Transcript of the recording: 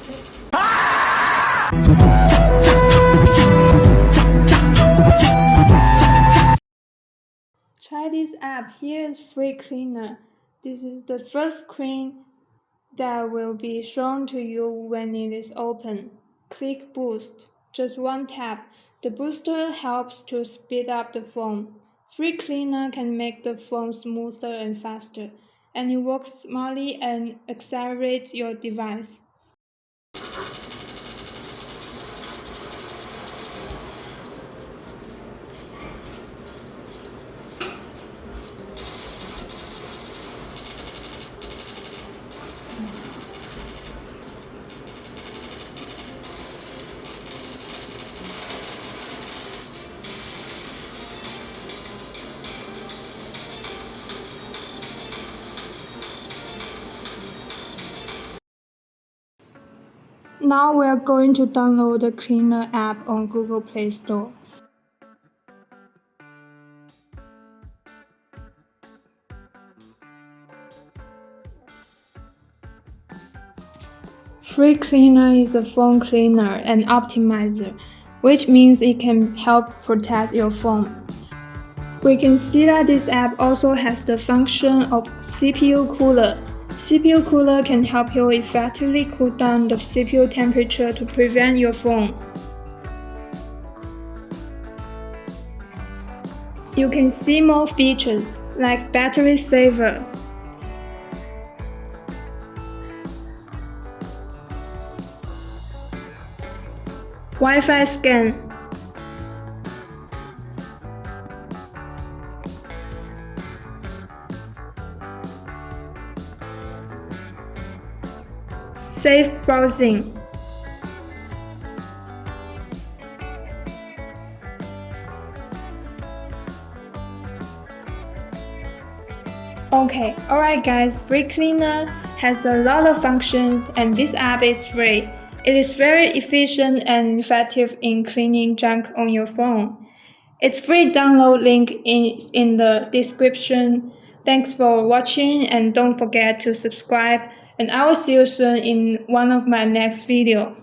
Try this app. Here is free cleaner. This is the first screen that will be shown to you when it is open. Click Boost. Just one tap. The booster helps to speed up the phone. Free cleaner can make the phone smoother and faster, and it works smartly and accelerates your device. Now we are going to download the Cleaner app on Google Play Store. Free Cleaner is a phone cleaner and optimizer, which means it can help protect your phone. We can see that this app also has the function of CPU cooler. CPU cooler can help you effectively cool down the CPU temperature to prevent your phone. You can see more features like battery saver, Wi-Fi scan, safe browsing. Okay, alright guys, Free Cleaner has a lot of functions and this app is free. It is very efficient and effective in cleaning junk on your phone. Its free download link is in the description. Thanks for watching and don't forget to subscribe, and I will see you soon in one of my next videos.